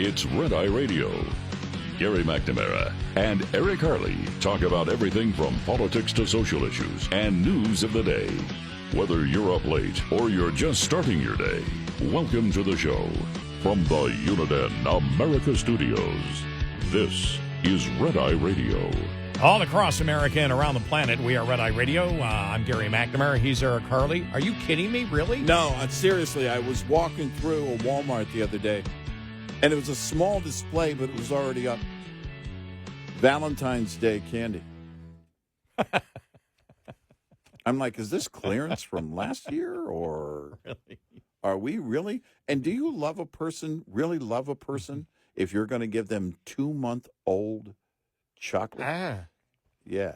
It's Red Eye Radio. Gary McNamara and Eric Harley talk about everything from politics to social issues and news of the day. Whether you're up late or you're just starting your day, welcome to the show. From the Uniden America Studios, this is Red Eye Radio. All across America and around the planet, we are Red Eye Radio. I'm Gary McNamara. He's Eric Harley. Are you kidding me? Really? No, seriously. I was walking through a Walmart the other day, and it was a small display, but it was already up. Valentine's Day candy. I'm like, is this clearance from last year, or Really? are we really? And do you love a person, really love a person, if you're going to give them 2-month-old chocolate? Yeah.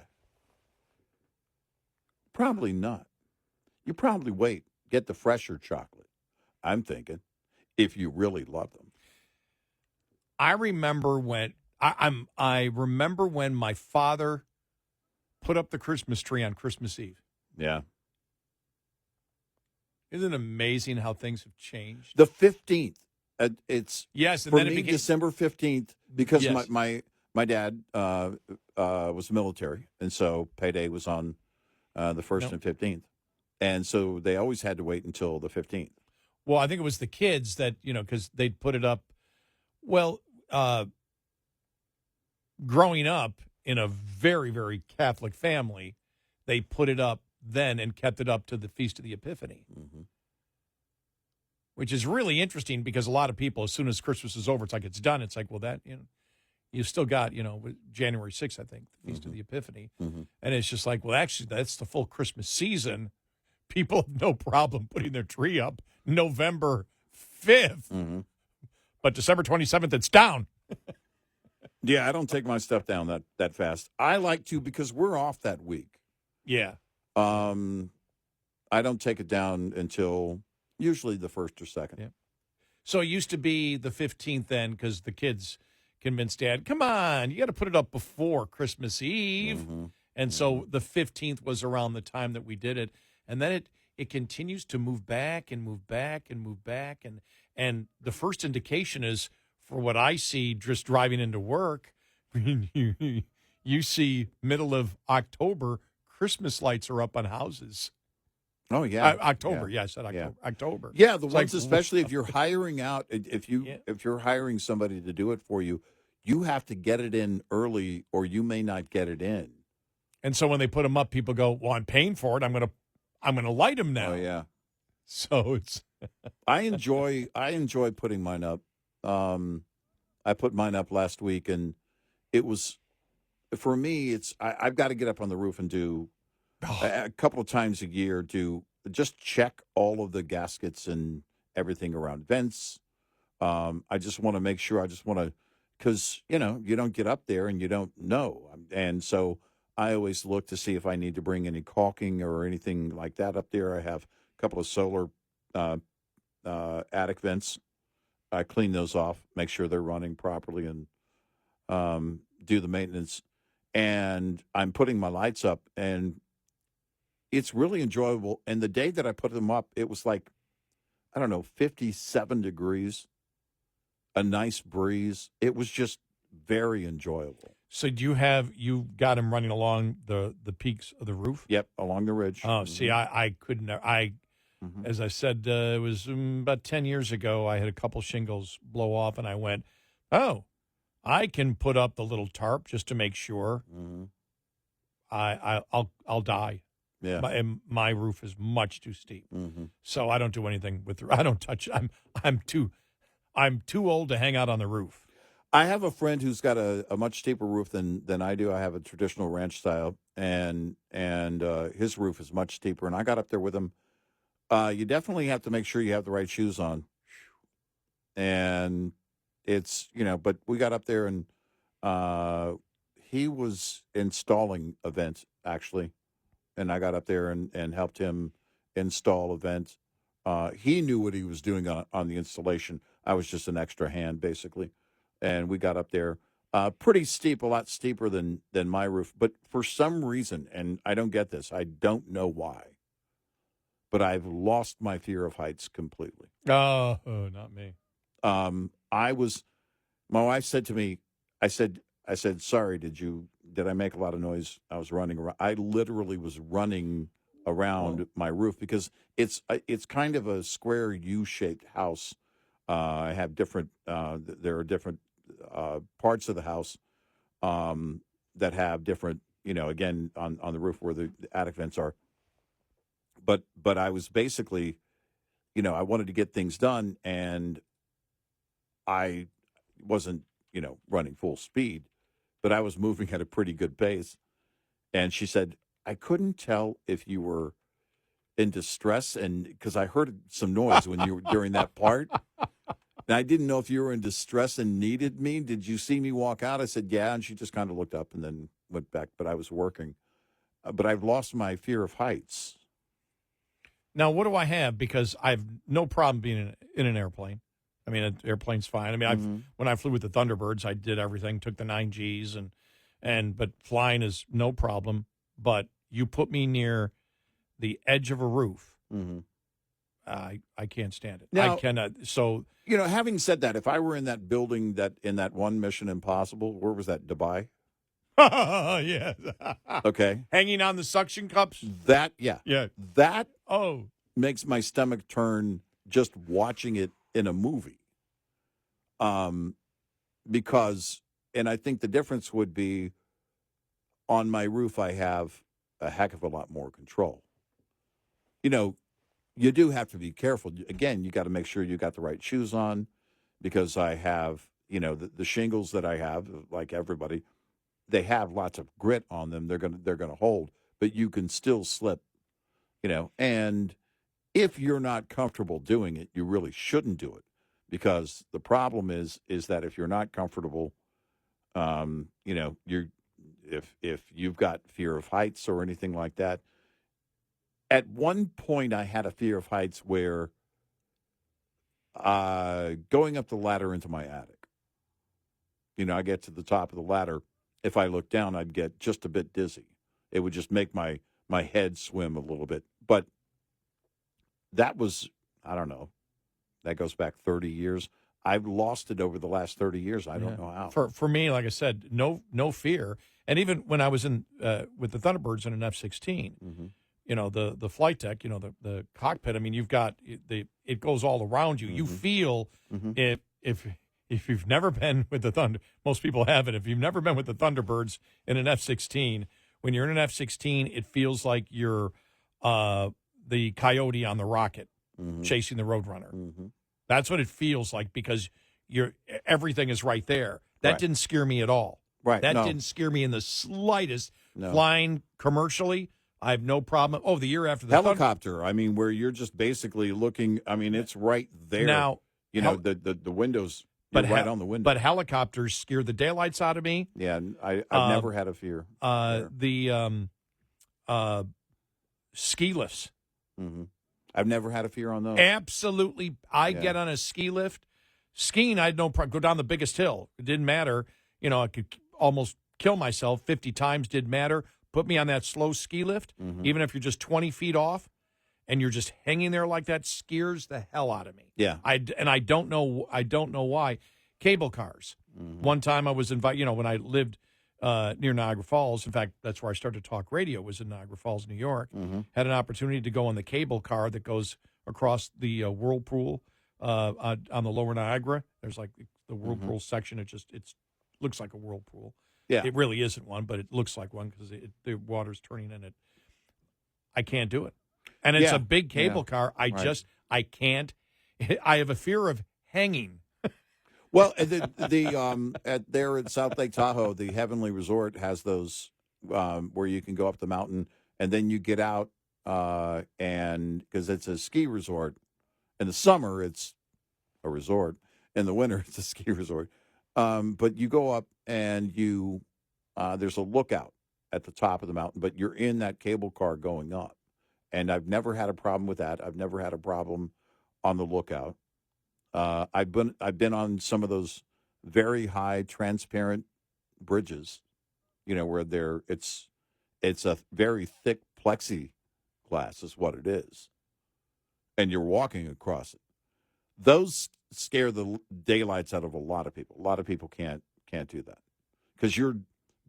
Probably not. You probably wait, get the fresher chocolate, I'm thinking, if you really love them. I remember when I remember when my father put up the Christmas tree on Christmas Eve. Yeah. Isn't it amazing how things have changed? The 15th. It's Yes, and for then me it became December 15th because Yes. my dad was military, and so payday was on the 1st and 15th. And so they always had to wait until the 15th. Well, I think it was the kids that, because they'd put it up. Well, growing up in a very, very Catholic family, they put it up then and kept it up to the Feast of the Epiphany, which is really interesting because a lot of people, as soon as Christmas is over, it's done. It's like, well, that, you still got, January 6th, I think, the Feast of the Epiphany. And it's just like, well, actually, that's the full Christmas season. People have no problem putting their tree up November 5th. But December 27th, it's down. Yeah, I don't take my stuff down that fast. I like to because we're off that week. Yeah. I don't take it down until usually the 1st or 2nd. Yeah. So it used to be the 15th then because the kids convinced Dad, come on, you got to put it up before Christmas Eve. And so the 15th was around the time that we did it. And then it continues to move back and move back and move back. And the first indication is, for what I see just driving into work, you see middle of October, Christmas lights are up on houses. Oh, yeah. October, yeah, I said October. Yeah. October. Yeah, the It's ones, like, especially if you're hiring out, if you're hiring somebody to do it for you, you have to get it in early or you may not get it in. And so when they put them up, people go, well, I'm paying for it. I'm gonna light them now. Oh, yeah. So it's I enjoy putting mine up. I put mine up last week, and it was, for me, I've got to get up on the roof and do a couple of times a year, just check all of the gaskets and everything around vents. I just want to make sure, because, you don't get up there and you don't know. And so I always look to see if I need to bring any caulking or anything like that up there. I have a couple of solar attic vents. I clean those off, make sure they're running properly, and do the maintenance. And I'm putting my lights up, and it's really enjoyable. And the day that I put them up, it was like, 57 degrees, a nice breeze. It was just very enjoyable. so. You got them running along the peaks of the roof? Yep, along the ridge. Oh, see, I couldn't. As I said, it was about 10 years ago. I had a couple shingles blow off, and I went, "Oh, I can put up the little tarp just to make sure." I'll die. Yeah. My roof is much too steep, so I don't do anything with. I don't touch. I'm too old to hang out on the roof. I have a friend who's got a much steeper roof than I do. I have a traditional ranch style, and his roof is much steeper. And I got up there with him. You definitely have to make sure you have the right shoes on. And it's, but we got up there, and he was installing a vent, actually. And I got up there and helped him install a vent. He knew what he was doing on the installation. I was just an extra hand, basically. And we got up there. Pretty steep, a lot steeper than my roof. But for some reason, and I don't get this, I don't know why, but I've lost my fear of heights completely. Oh, not me. I was My wife said to me, I said, sorry, did I make a lot of noise? I was running around. I literally was running around my roof because it's kind of a square U-shaped house. I have different, there are different parts of the house that have different, again, on the roof where the attic vents are. But I was basically, I wanted to get things done, and I wasn't, running full speed, but I was moving at a pretty good pace. And she said, I couldn't tell if you were in distress, and because I heard some noise when you were during that part. And I didn't know if you were in distress and needed me. Did you see me walk out? I said, yeah. And she just kind of looked up and then went back, but I was working. But I've lost my fear of heights. Now, what do I have? Because I have no problem being in an airplane. I mean, an airplane's fine. I mean, when I flew with the Thunderbirds, I did everything, took the 9Gs, but flying is no problem. But you put me near the edge of a roof, I can't stand it. Now, I cannot. So, having said that, if I were in that building in that one Mission Impossible, where was that? Dubai? yeah. Okay. Hanging on the suction cups? That makes my stomach turn just watching it in a movie. Because, and I think the difference would be on my roof, I have a heck of a lot more control. You do have to be careful. Again, you got to make sure you got the right shoes on, because I have, the shingles that I have, like everybody, they have lots of grit on them. They're gonna hold, but you can still slip, and if you're not comfortable doing it, you really shouldn't do it, because the problem is that if you're not comfortable, you're if you've got fear of heights or anything like that. At one point, I had a fear of heights where going up the ladder into my attic, I get to the top of the ladder. If I look down, I'd get just a bit dizzy. It would just make my head swim a little bit. But that was, I don't know, that goes back 30 years. I've lost it over the last 30 years. I don't know how. For me, like I said, no fear. And even when I was in with the Thunderbirds in an F-16, the flight deck, the cockpit, I mean, you've got it goes all around you. You feel if you've never been with the most people haven't. If you've never been with the Thunderbirds in an F-16, when you're in an F-16, it feels like you're the coyote on the rocket chasing the Roadrunner. That's what it feels like, because everything is right there. That didn't scare me at all. Right. That didn't scare me in the slightest. No. Flying commercially, I have no problem. Oh, the year after the helicopter, I mean, where you're just basically looking, I mean, it's right there. Now, the windows, right on the window. But helicopters scare the daylights out of me. Yeah, I've never had a fear. The ski lifts. I've never had a fear on those. Absolutely. I get on a ski lift. Skiing, I had no problem. Go down the biggest hill. It didn't matter. I could almost kill myself 50 times. Didn't matter. Put me on that slow ski lift, even if you're just 20 feet off and you're just hanging there like that, scares the hell out of me. Yeah. I don't know why. Cable cars. One time I was invited, when I lived near Niagara Falls. In fact, that's where I started to talk radio, was in Niagara Falls, New York. Had an opportunity to go on the cable car that goes across the whirlpool on the lower Niagara. There's like the whirlpool section. It looks like a whirlpool. Yeah. It really isn't one, but it looks like one because the water's turning in it. I can't do it. And it's a big cable car. I can't. I have a fear of hanging. Well, there at South Lake Tahoe, the Heavenly Resort has those where you can go up the mountain and then you get out, and because it's a ski resort. In the summer, it's a resort. In the winter, it's a ski resort. But you go up and there's a lookout at the top of the mountain, but you're in that cable car going up. And I've never had a problem with that. I've never had a problem on the lookout. I've been on some of those very high transparent bridges, where it's a very thick plexiglass is what it is, and you're walking across it. Those scare the daylights out of a lot of people. A lot of people can't do that because you're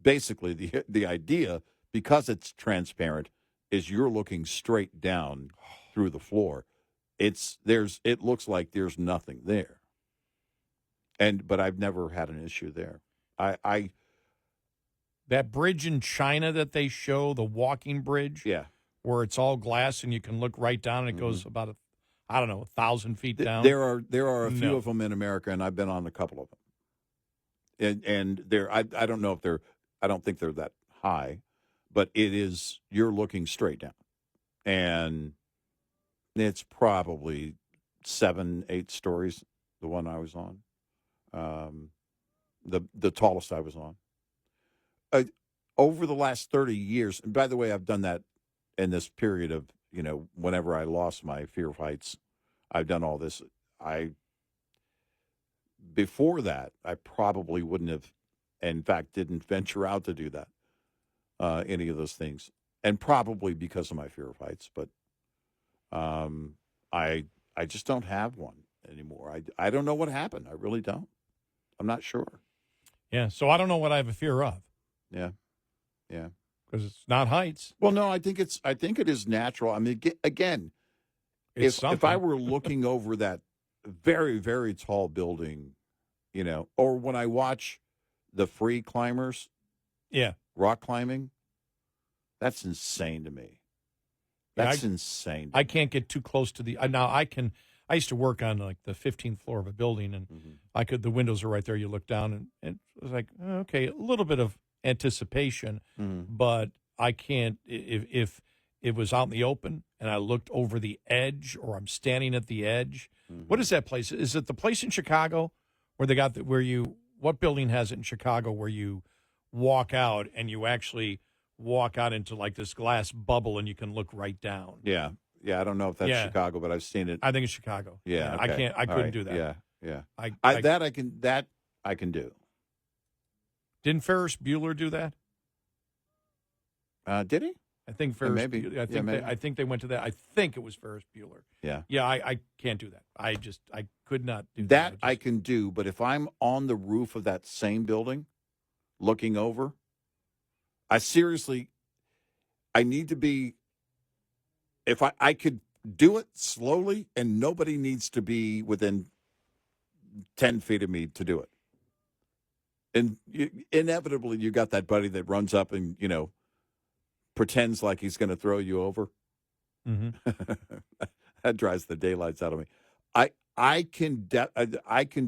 basically the idea, because it's transparent, is you're looking straight down through the floor. It looks like there's nothing there. But I've never had an issue there. That bridge in China that they show, the walking bridge, yeah, where it's all glass and you can look right down and it goes about 1,000 feet down. There are a few of them in America, and I've been on a couple of them. And I don't know if I don't think they're that high, but you're looking straight down, and it's probably 7-8 stories. The one I was on, the tallest I was on. Over the last 30 years, and by the way, I've done that in this period of, whenever I lost my fear of heights, I've done all this. Before that, I probably wouldn't have, in fact, didn't venture out to do that, any of those things, and probably because of my fear of heights. But I just don't have one anymore. I don't know what happened. I really don't. I'm not sure. Yeah, so I don't know what I have a fear of. Yeah. Because it's not heights. Well, no, I think it is natural. I mean, again, if I were looking over that very, very tall building, or when I watch the free climbers, rock climbing, that's insane to me. That's insane. I can't get too close to the. Now I used to work on like the 15th floor of a building, and the windows are right there. You look down, and it was like, okay, a little bit of anticipation, but I can't. If it was out in the open and I looked over the edge, or I'm standing at the edge. What is that place? Is it the place in Chicago where they got what building has it in Chicago where you walk out and you actually walk out into like this glass bubble and you can look right down? Yeah. I don't know if that's Chicago, but I've seen it. I think it's Chicago. Yeah. Okay. I couldn't do that. Yeah. That I can do. Didn't Ferris Bueller do that? Did he? I think Ferris. Maybe. I think they went to that. I think it was Ferris Bueller. Yeah. Yeah. I can't do that. I could not do that. I can do, but if I'm on the roof of that same building, looking over, I need to be. If I could do it slowly, and nobody needs to be within 10 feet of me to do it. And inevitably, you got that buddy that runs up and, pretends like he's going to throw you over. That drives the daylights out of me. I can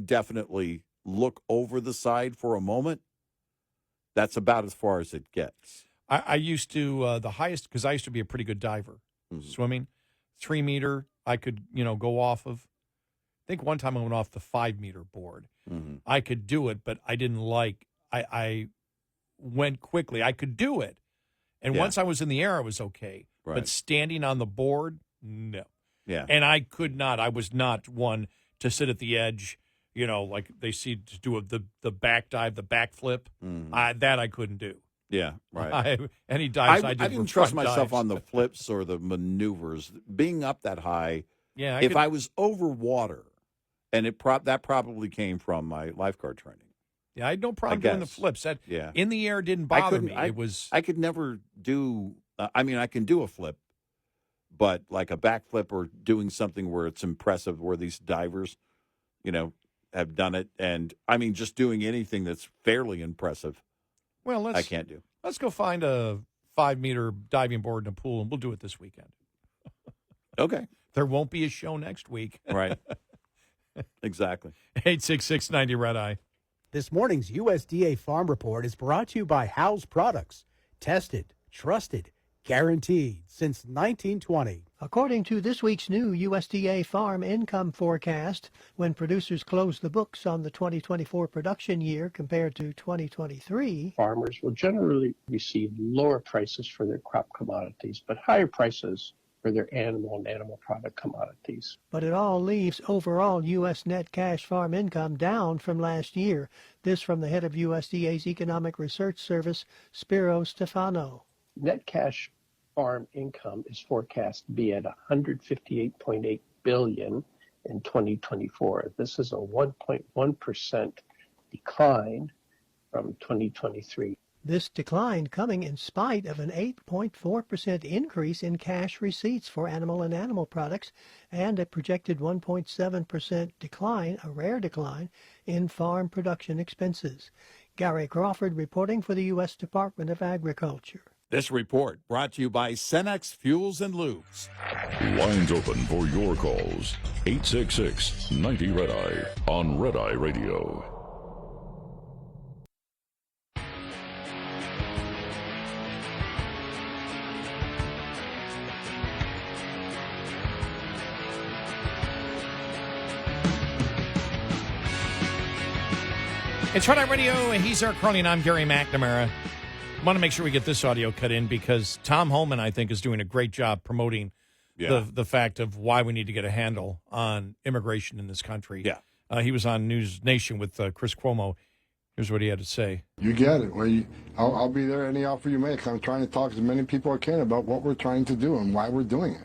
definitely look over the side for a moment. That's about as far as it gets. I used to, the highest, because I used to be a pretty good diver, swimming, 3 meter, I could, go off of. I think one time I went off the 5 meter board. I could do it, but I didn't I went quickly. I could do it. And once I was in the air, I was okay. Right. But standing on the board, no. Yeah. And I could not. I was not one to sit at the edge, like they see to do the back dive, the back flip. That I couldn't do. Yeah, right. Any dives I did I didn't trust myself on the flips or the maneuvers. Being up that high, if I was over water, and that probably came from my lifeguard training. Yeah, I had no problem doing the flips. In the air didn't bother me. I could never do. I can do a flip, but like a backflip or doing something where it's impressive, where these divers, have done it, and just doing anything that's fairly impressive. Well, I can't do. Let's go find a 5 meter diving board in a pool, and we'll do it this weekend. Okay. There won't be a show next week. Right. Exactly. 86690 Red Eye. This morning's USDA Farm Report is brought to you by Howes Products. Tested, trusted, guaranteed since 1920. According to this week's new USDA farm income forecast, when producers close the books on the 2024 production year compared to 2023, farmers will generally receive lower prices for their crop commodities, but higher prices for their animal and animal product commodities. But it all leaves overall U.S. net cash farm income down from last year. This from the head of USDA's Economic Research Service, Spiro Stefano. Net cash farm income is forecast to be at $158.8 billion in 2024. This is a 1.1% decline from 2023. This decline coming in spite of an 8.4% increase in cash receipts for animal and animal products and a projected 1.7% decline, a rare decline, in farm production expenses. Gary Crawford reporting for the U.S. Department of Agriculture. This report brought to you by Cenex Fuels and Lubes. Lines open for your calls. 866-90-RED-EYE on Red Eye Radio. It's Red Eye Radio. He's Eric Harley, and I'm Gary McNamara. I want to make sure we get this audio cut in because Tom Holman, I think, is doing a great job promoting the fact of why we need to get a handle on immigration in this country. Yeah. He was on News Nation with Chris Cuomo. Here's what he had to say. You get it. Well, I'll be there any offer you make. I'm trying to talk to as many people as I can about what we're trying to do and why we're doing it.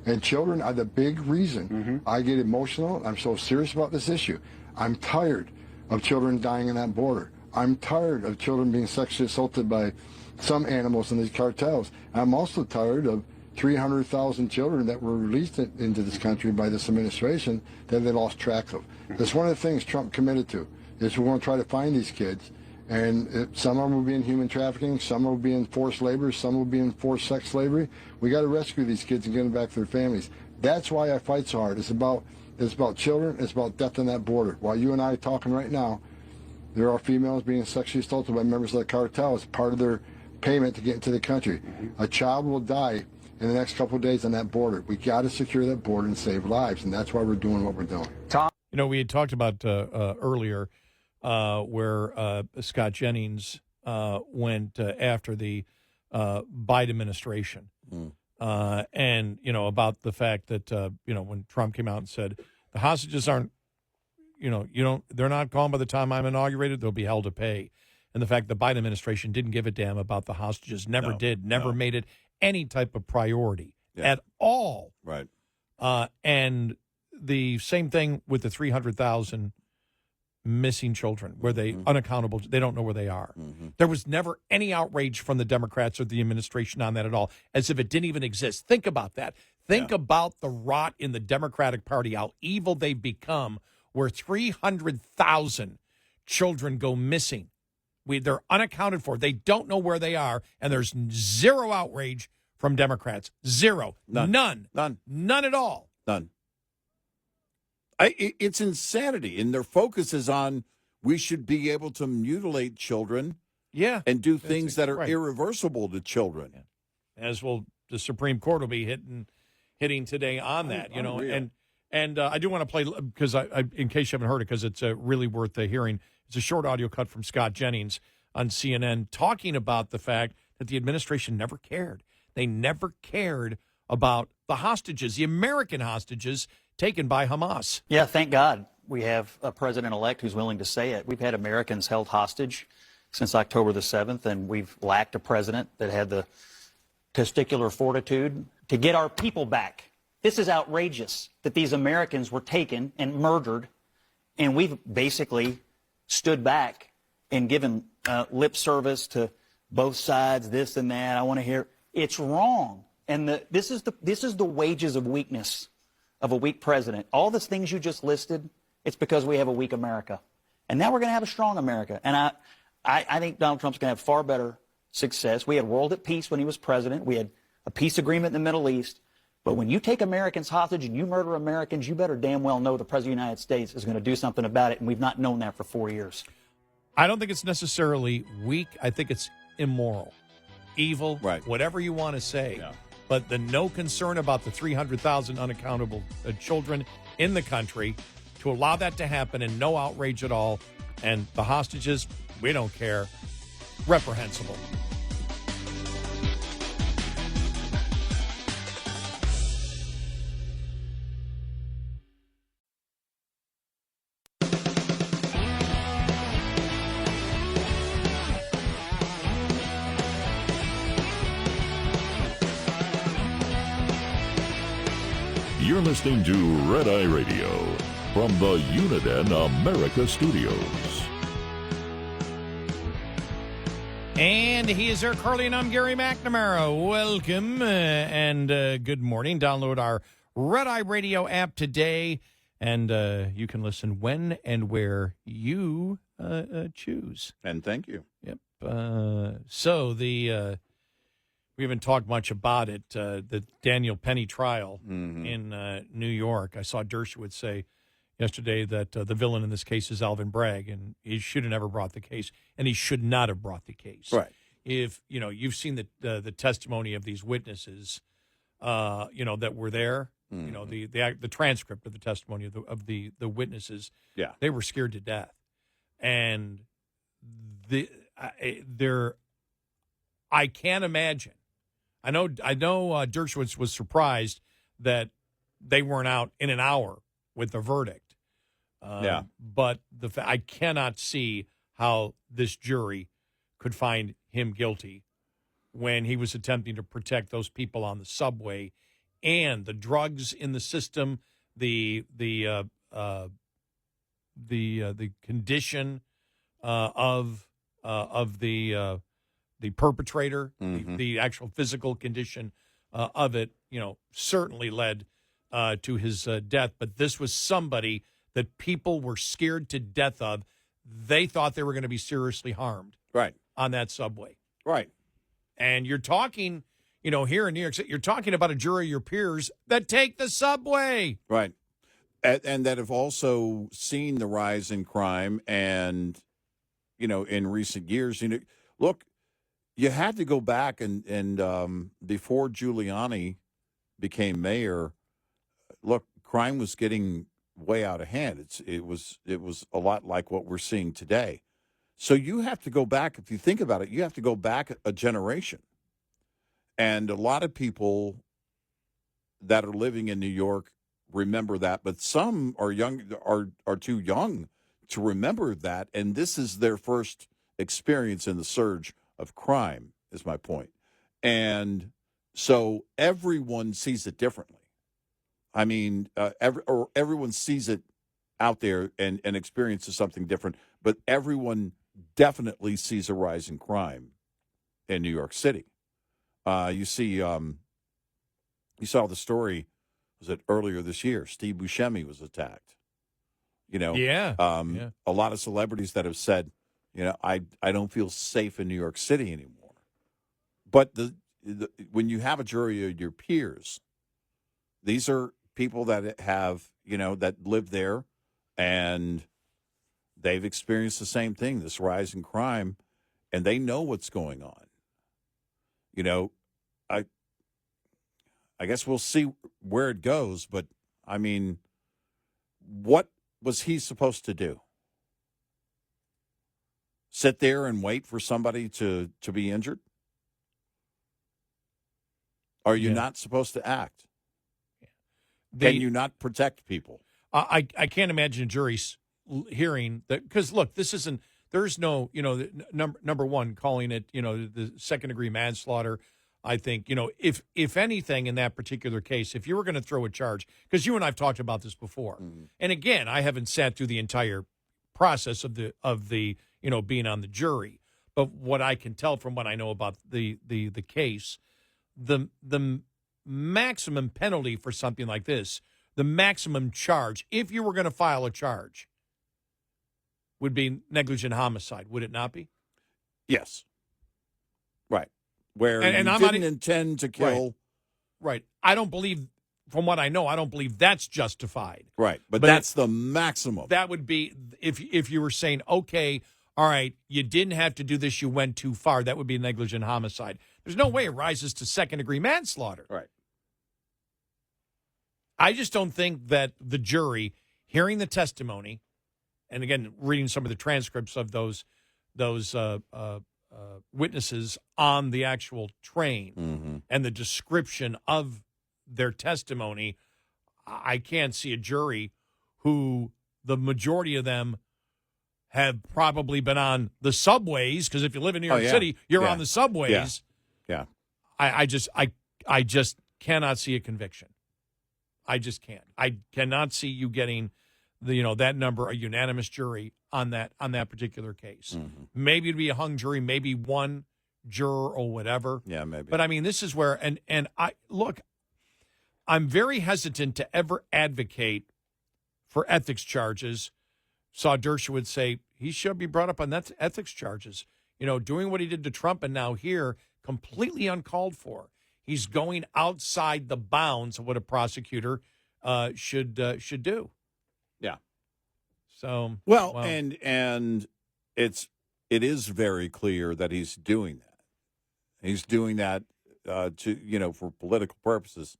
And children are the big reason I get emotional. I'm so serious about this issue. I'm tired of children dying in that border. I'm tired of children being sexually assaulted by some animals in these cartels. I'm also tired of 300,000 children that were released into this country by this administration that they lost track of. That's one of the things Trump committed to, is we want to try to find these kids. And some of them will be in human trafficking, some will be in forced labor, some will be in forced sex slavery. We got to rescue these kids and get them back to their families. That's why I fight so hard. It's about children. It's about death on that border. While you and I are talking right now, there are females being sexually assaulted by members of the cartel as part of their payment to get into the country. A child will die in the next couple of days on that border. We got to secure that border and save lives, and that's why we're doing what we're doing. You know, we had talked about earlier where Scott Jennings went after the Biden administration. And, you know, about the fact that, you know, when Trump came out and said the hostages aren't, they're not gone by the time I'm inaugurated, they'll be held to pay. And the fact the Biden administration didn't give a damn about the hostages, never made it any type of priority at all. Right. And the same thing with the 300,000 missing children, where they unaccountable, they don't know where they are. There was never any outrage from the Democrats or the administration on that at all, as if it didn't even exist. Think about that. Think about the rot in the Democratic Party, how evil they've become, where 300,000 children go missing. They're unaccounted for. They don't know where they are, and there's zero outrage from Democrats. Zero. None at all. None. It's insanity, and their focus is on we should be able to mutilate children and do things that are irreversible to children. As will the Supreme Court will be hitting today on that, you know. And I do want to play, because I in case you haven't heard it, because it's really worth hearing. It's a short audio cut from Scott Jennings on CNN talking about the fact that the administration never cared. They never cared about the hostages, the American hostages taken by Hamas. Yeah, thank God we have a president-elect who's willing to say it. We've had Americans held hostage since October the 7th, and we've lacked a president that had the testicular fortitude to get our people back. This is outrageous that these Americans were taken and murdered, and we've basically stood back and given lip service to both sides, this and that. I want to hear. It's wrong. And this is the wages of weakness of a weak president. All the things you just listed, it's because we have a weak America. And now we're going to have a strong America. And I think Donald Trump's going to have far better success. We had world at peace when he was president. We had a peace agreement in the Middle East. But when you take Americans hostage and you murder Americans, you better damn well know the President of the United States is going to do something about it, and we've not known that for 4 years. I don't think it's necessarily weak. I think it's immoral, evil, whatever you want to say. Yeah. But the no concern about the 300,000 unaccountable children in the country, to allow that to happen and no outrage at all, and the hostages, we don't care, reprehensible. You're listening to Red Eye Radio from the Uniden America Studios. And he is Eric Harley, and I'm Gary McNamara. Welcome and good morning. Download our Red Eye Radio app today, and you can listen when and where you choose. And thank you. Yep. So we haven't talked much about it. The Daniel Penny trial in New York. I saw Dershowitz say yesterday that the villain in this case is Alvin Bragg, and he should have never brought the case, and he should not have brought the case. Right. If you've seen the testimony of these witnesses, that were there. The transcript of the testimony of the witnesses. Yeah, they were scared to death, and I can't imagine. I know. Dershowitz was surprised that they weren't out in an hour with the verdict. But I cannot see how this jury could find him guilty when he was attempting to protect those people on the subway and the drugs in the system, the condition of the perpetrator, the actual physical condition of it, certainly led to his death. But this was somebody that people were scared to death of. They thought they were going to be seriously harmed on that subway. Right. And you're talking, here in New York City, you're talking about a jury of your peers that take the subway. Right. And that have also seen the rise in crime and, in recent years. Look, you had to go back and before Giuliani became mayor, look, crime was getting way out of hand. It was a lot like what we're seeing today. So you have to go back, if you think about it, you have to go back a generation. And a lot of people that are living in New York remember that, but some are too young to remember that, and this is their first experience in the surge of crime, is my point. And so everyone sees it differently. I mean, everyone sees it out there and experiences something different, but everyone definitely sees a rise in crime in New York City. You saw the story, was it earlier this year? Steve Buscemi was attacked. A lot of celebrities that have said, I don't feel safe in New York City anymore. But when you have a jury of your peers, these are people that have, that live there, and they've experienced the same thing, this rise in crime, and they know what's going on. I guess we'll see where it goes, but, I mean, what was he supposed to do? Sit there and wait for somebody to be injured? Are you not supposed to act? Can you not protect people? I can't imagine a jury hearing that, because, look, there's no, number one, calling it, the second-degree manslaughter. I think, if anything in that particular case, if you were going to throw a charge, because you and I have talked about this before, and again, I haven't sat through the entire process of the being on the jury, but what I can tell from what I know about the case, the maximum penalty for something like this, the maximum charge, if you were going to file a charge, would be negligent homicide, would it not be? Yes. Right. Where and you I'm didn't intend to kill. Right. I don't believe, from what I know, I don't believe that's justified. Right. But that's the maximum. That would be, if you were saying, okay, all right, you didn't have to do this, you went too far, that would be negligent homicide. There's no way it rises to second-degree manslaughter. Right. I just don't think that the jury, hearing the testimony, and again, reading some of the transcripts of those witnesses on the actual train and the description of their testimony, I can't see a jury who the majority of them have probably been on the subways, because if you live in New York City, you're on the subways. Yeah. I just cannot see a conviction. I just can't. I cannot see you getting that number, a unanimous jury on that particular case. Mm-hmm. Maybe it'd be a hung jury, maybe one juror or whatever. Yeah, maybe. But I mean, this is where and I look, I'm very hesitant to ever advocate for ethics charges. Saw Dershowitz say he should be brought up on that ethics charges. Doing what he did to Trump and now here, completely uncalled for. He's going outside the bounds of what a prosecutor should do. Yeah. So well, and it is very clear that he's doing that. He's doing that for political purposes.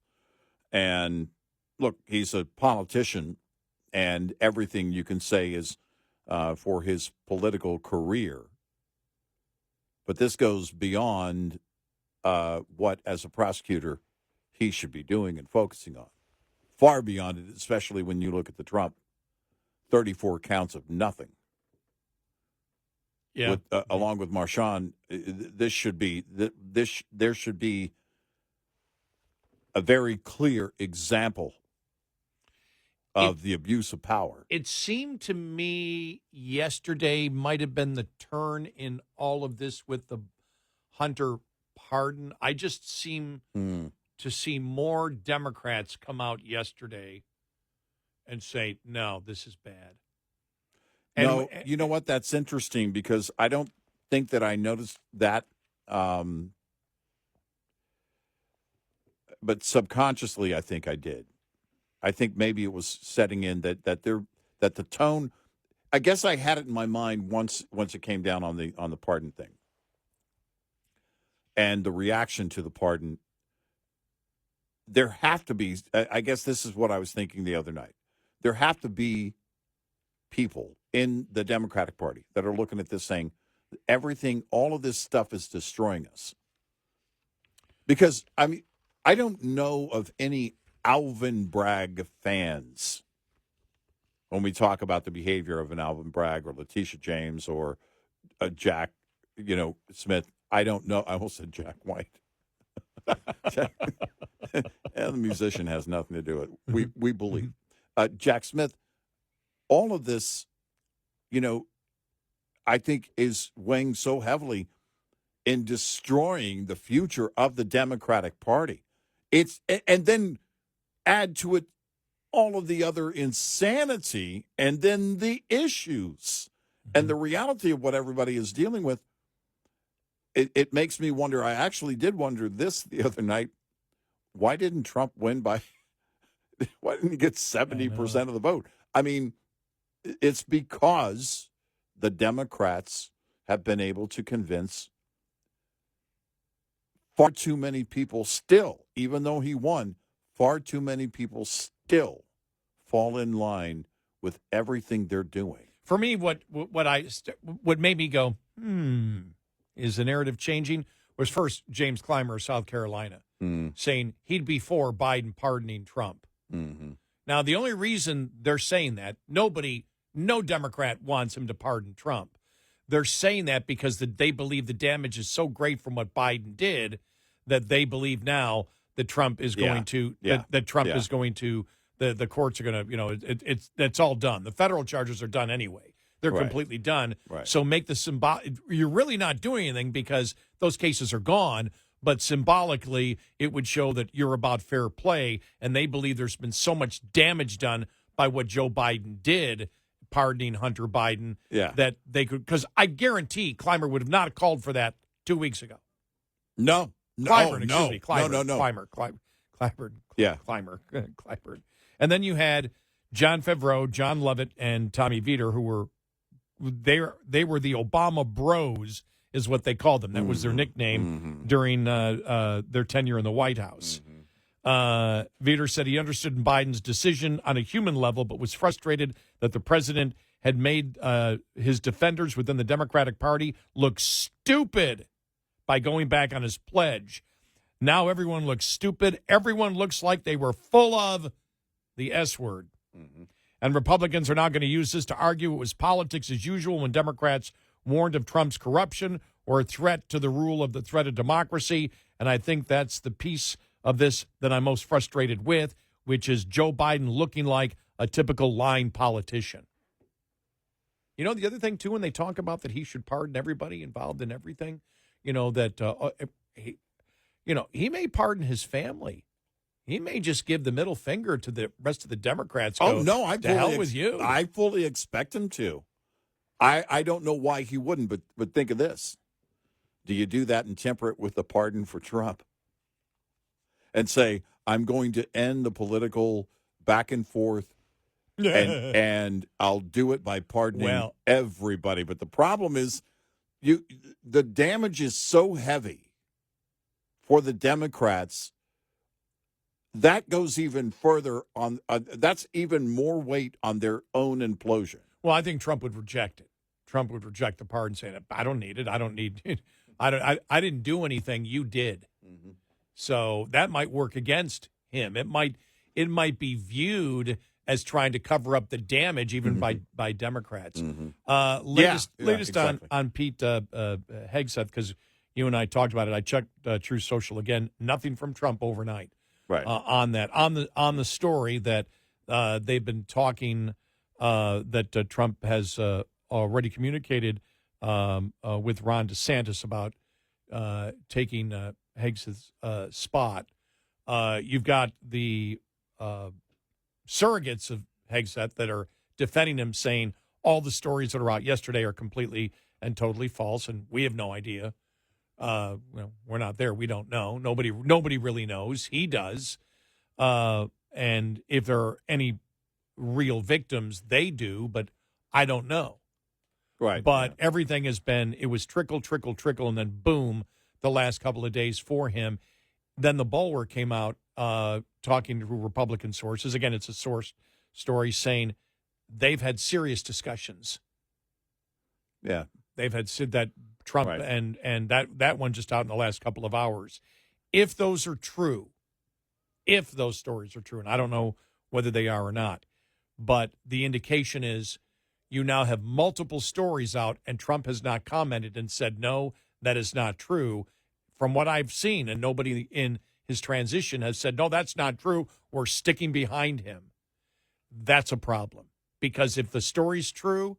And look, he's a politician, and everything you can say is for his political career. But this goes beyond what, as a prosecutor, he should be doing and focusing on. Far beyond it, especially when you look at the Trump 34 counts of nothing. Yeah. Along with Marshawn, there should be a very clear example of the abuse of power. It seemed to me yesterday might have been the turn in all of this with the Hunter pardon. I just seem to see more Democrats come out yesterday and say, no, this is bad. No, you know what? That's interesting because I don't think that I noticed that. But subconsciously, I think I did. I think maybe it was setting in that the tone. I guess I had it in my mind once it came down on the pardon thing, and the reaction to the pardon. There have to be. I guess this is what I was thinking the other night. There have to be people in the Democratic Party that are looking at this saying, everything, all of this stuff is destroying us. Because I mean, I don't know of any Alvin Bragg fans when we talk about the behavior of an Alvin Bragg or Letitia James or a Jack, Smith. I don't know. I almost said Jack White. And the musician has nothing to do with it. We believe. Jack Smith, all of this, I think is weighing so heavily in destroying the future of the Democratic Party. And then add to it all of the other insanity and then the issues and the reality of what everybody is dealing with. It makes me wonder. I actually did wonder this the other night. Why didn't Trump win why didn't he get 70% of the vote? I mean, it's because the Democrats have been able to convince far too many people still, even though he won, far too many people still fall in line with everything they're doing. For me, what made me go, is the narrative changing? Was first James Clymer of South Carolina saying he'd be for Biden pardoning Trump. Mm-hmm. Now, the only reason they're saying that, no Democrat wants him to pardon Trump. They're saying that because they believe the damage is so great from what Biden did that they believe now that Trump is going to that Trump is going to the courts are going to it's all done. The federal charges are done anyway. They're completely done. Right. So make the symbolic. You're really not doing anything because those cases are gone. But symbolically, it would show that you're about fair play, and they believe there's been so much damage done by what Joe Biden did, pardoning Hunter Biden, that they could. Because I guarantee Clymer would have not called for that 2 weeks ago. No. Clymer. And then you had John Favreau, John Lovett, and Tommy Vietor, who were they were the Obama Bros, is what they called them. That was their nickname during their tenure in the White House. Vietor said he understood Biden's decision on a human level, but was frustrated that the president had made his defenders within the Democratic Party look stupid by going back on his pledge. Now everyone looks stupid. Everyone looks like they were full of the S word. And Republicans are now going to use this to argue it was politics as usual when Democrats warned of Trump's corruption or a threat to the rule of the threat of democracy. And I think that's the piece of this that I'm most frustrated with. which is Joe Biden looking like a typical lying politician. You know, the other thing, too, when they talk about that he should pardon everybody involved in everything, that he may pardon his family. He may just give the middle finger to the rest of the Democrats. Oh, no, to hell with you. I fully expect him to. I don't know why he wouldn't, but think of this. Do you do that and temper it with the pardon for Trump? And say, I'm going to end the political back and forth, and I'll do it by pardoning everybody. But the problem is, the damage is so heavy for the Democrats. That goes even further on. That's even more weight on their own implosion. Well, I think Trump would reject it. Trump would reject the pardon, saying, "I don't need it. I don't need it. I didn't do anything. You did." Mm-hmm. So that might work against him. It might be viewed as trying to cover up the damage, even by Democrats. Mm-hmm. Latest exactly. on Pete Hegseth, because you and I talked about it. I checked Truth Social again. Nothing from Trump overnight. Right. On that, on the story that they've been talking that Trump has already communicated with Ron DeSantis about taking Hegseth's spot. You've got the surrogates of Hegseth that are defending him, saying all the stories that are out yesterday are completely and totally false, and we have no idea. We're not there. We don't know. Nobody really knows. He does. And if there are any real victims, they do, but I don't know. Right. But everything has been, it was trickle, and then boom, the last couple of days for him. Then the Bulwark came out talking to Republican sources. Again, it's a source story saying they've had serious discussions. Yeah. They've had said that Trump and that one just out in the last couple of hours. If those are true, if those stories are true, and I don't know whether they are or not, but the indication is you now have multiple stories out, and Trump has not commented and said, no, that is not true. From what I've seen, and nobody in his transition has said, no, that's not true. We're sticking behind him. That's a problem. Because if the story's true,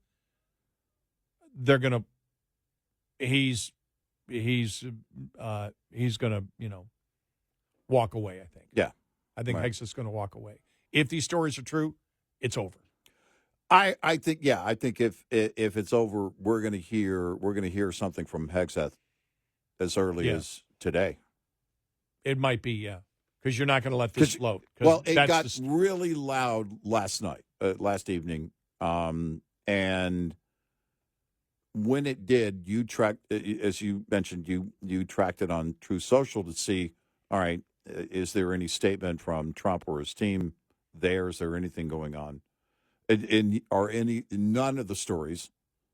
they're going to, he's going to, walk away, I think. Yeah. I think Hegseth's going to walk away. If these stories are true, it's over. I think if it's over, we're going to hear something from Hegseth as early as today. It might be, yeah, because you're not going to let this float. Well, it got really loud last evening, and when it did, you tracked, as you mentioned, you tracked it on Truth Social to see, all right, is there any statement from Trump or his team there? Is there anything going on? None of the stories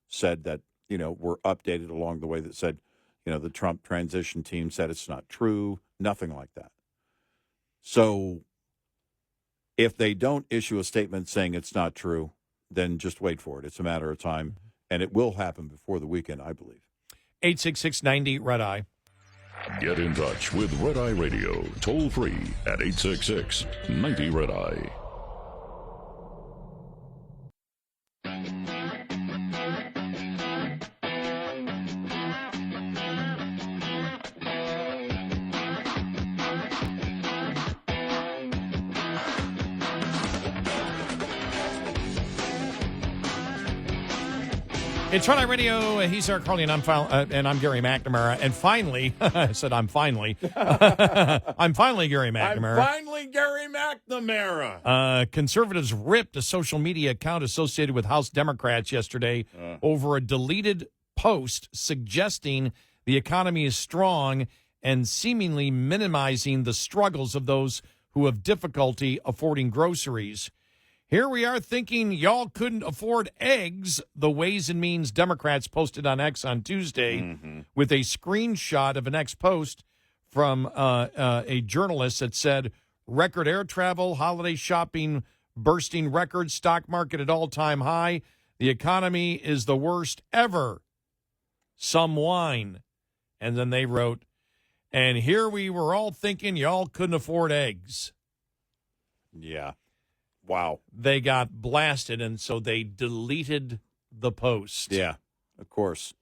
said that, were updated along the way that said, the Trump transition team said it's not true, nothing like that. So if they don't issue a statement saying it's not true, then just wait for it. It's a matter of time, and it will happen before the weekend, I believe. 866-90-RED-EYE. Get in touch with Red Eye Radio, toll free at 866-90-RED-EYE. It's Red Eye Radio. He's Eric Harley, and I'm Gary McNamara. And finally, I said I'm finally. I'm finally Gary McNamara. I'm finally Gary McNamara. Conservatives ripped a social media account associated with House Democrats yesterday over a deleted post suggesting the economy is strong and seemingly minimizing the struggles of those who have difficulty affording groceries. Here we are thinking y'all couldn't afford eggs, the Ways and Means Democrats posted on X on Tuesday with a screenshot of an X post from a journalist that said, record air travel, holiday shopping, bursting records, stock market at all-time high. The economy is the worst ever. Some wine. And then they wrote, and here we were all thinking y'all couldn't afford eggs. Yeah. Wow. They got blasted, and so they deleted the post. Yeah, of course.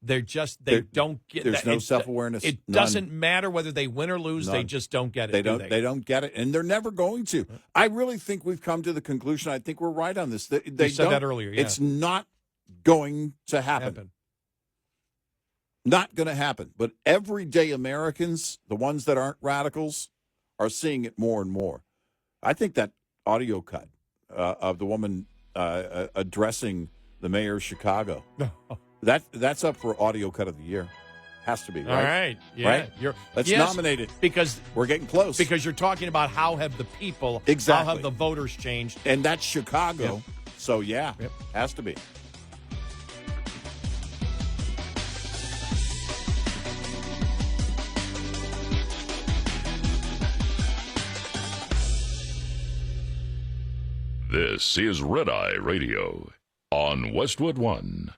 They don't get There's that. no self-awareness. It None. doesn't matter whether they win or lose. None. They just don't get it. They do don't. They don't get it, and they're never going to. I really think we've come to the conclusion. I think we're right on this. They said don't, that earlier. Yeah. It's not going to happen. Not going to happen. But everyday Americans, the ones that aren't radicals, are seeing it more and more. I think that audio cut of the woman addressing the mayor of Chicago. That's up for audio cut of the year. Has to be, right? All right. Yeah. Right? Let's nominate it. Because we're getting close. Because you're talking about how have the people, exactly. how have the voters changed. And that's Chicago. Yep. So, yeah, has to be. This is Red Eye Radio on Westwood One.